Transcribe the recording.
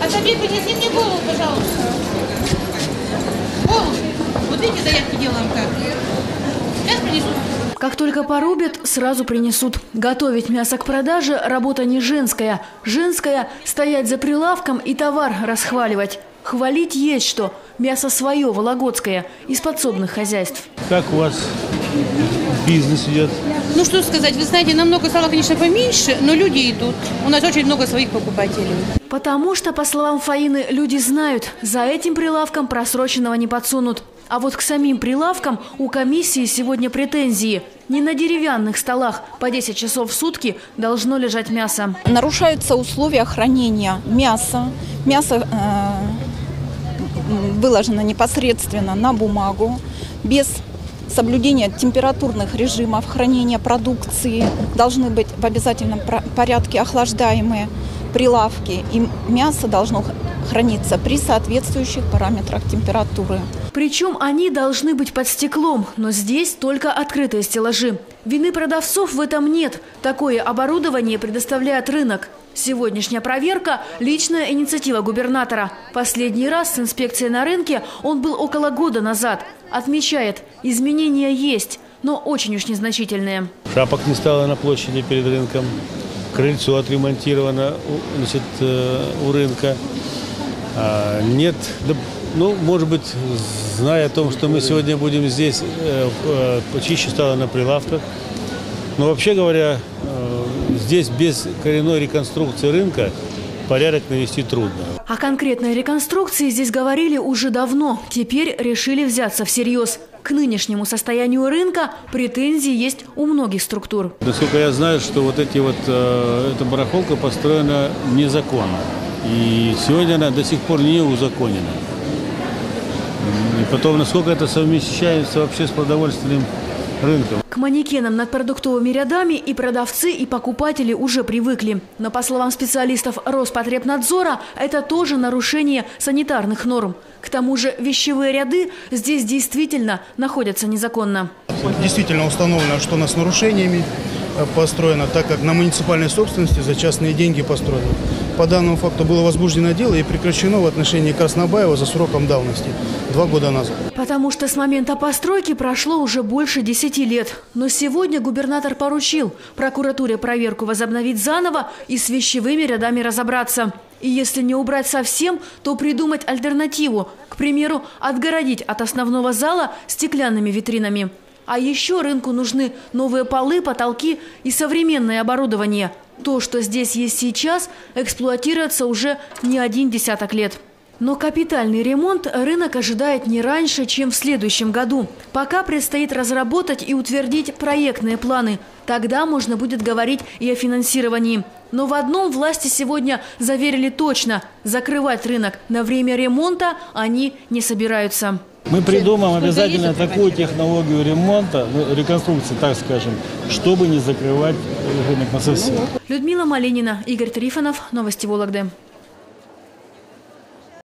Отопить принеси мне голову, пожалуйста. Голову. Вот эти заявки делаем как. Сейчас принесу. Как только порубят, сразу принесут. Готовить мясо к продаже – работа не женская. Женская – стоять за прилавком и товар расхваливать. Хвалить есть что. Мясо свое, вологодское, из подсобных хозяйств. Как у вас бизнес идет? Ну что сказать, вы знаете, намного стало, конечно, поменьше, но люди идут. У нас очень много своих покупателей. Потому что, по словам Фаины, люди знают, за этим прилавком просроченного не подсунут. А вот к самим прилавкам у комиссии сегодня претензии. Не на деревянных столах по 10 часов в сутки должно лежать мясо. Нарушаются условия хранения мяса. Мясо выложено непосредственно на бумагу, без соблюдения температурных режимов хранения продукции. Должны быть в обязательном порядке охлаждаемые прилавки. И мясо должно храниться при соответствующих параметрах температуры. Причем они должны быть под стеклом, но здесь только открытые стеллажи. Вины продавцов в этом нет. Такое оборудование предоставляет рынок. Сегодняшняя проверка – личная инициатива губернатора. Последний раз с инспекцией на рынке он был около года назад. Отмечает, изменения есть, но очень уж незначительные. Шапок не стало на площади перед рынком. Крыльцо отремонтировано, значит, у рынка. Нет, ну, может быть, зная о том, что мы сегодня будем здесь, почище стало на прилавках. Но вообще говоря, здесь без коренной реконструкции рынка порядок навести трудно. О конкретной реконструкции здесь говорили уже давно. Теперь решили взяться всерьез. К нынешнему состоянию рынка претензии есть у многих структур. Насколько я знаю, что вот эта барахолка построена незаконно. И сегодня она до сих пор не узаконена. И потом, насколько это совмещается вообще с продовольственным рынком. К манекенам над продуктовыми рядами и продавцы, и покупатели уже привыкли. Но, по словам специалистов Роспотребнадзора, это тоже нарушение санитарных норм. К тому же вещевые ряды здесь действительно находятся незаконно. Действительно установлено, что она с нарушениями построена, так как на муниципальной собственности за частные деньги построена. По данному факту было возбуждено дело и прекращено в отношении Краснобаева за сроком давности 2 года назад. Потому что с момента постройки прошло уже больше 10 лет. Но сегодня губернатор поручил прокуратуре проверку возобновить заново и с вещевыми рядами разобраться. И если не убрать совсем, то придумать альтернативу. К примеру, отгородить от основного зала стеклянными витринами. А еще рынку нужны новые полы, потолки и современное оборудование. То, что здесь есть сейчас, эксплуатируется уже не 10 лет. Но капитальный ремонт рынок ожидает не раньше, чем в следующем году. Пока предстоит разработать и утвердить проектные планы. Тогда можно будет говорить и о финансировании. Но в одном власти сегодня заверили точно – закрывать рынок на время ремонта они не собираются. Мы придумаем обязательно такую технологию ремонта, реконструкции, так скажем, чтобы не закрывать рынок насовсем. Людмила Малинина, Игорь Трифонов, Новости Вологды.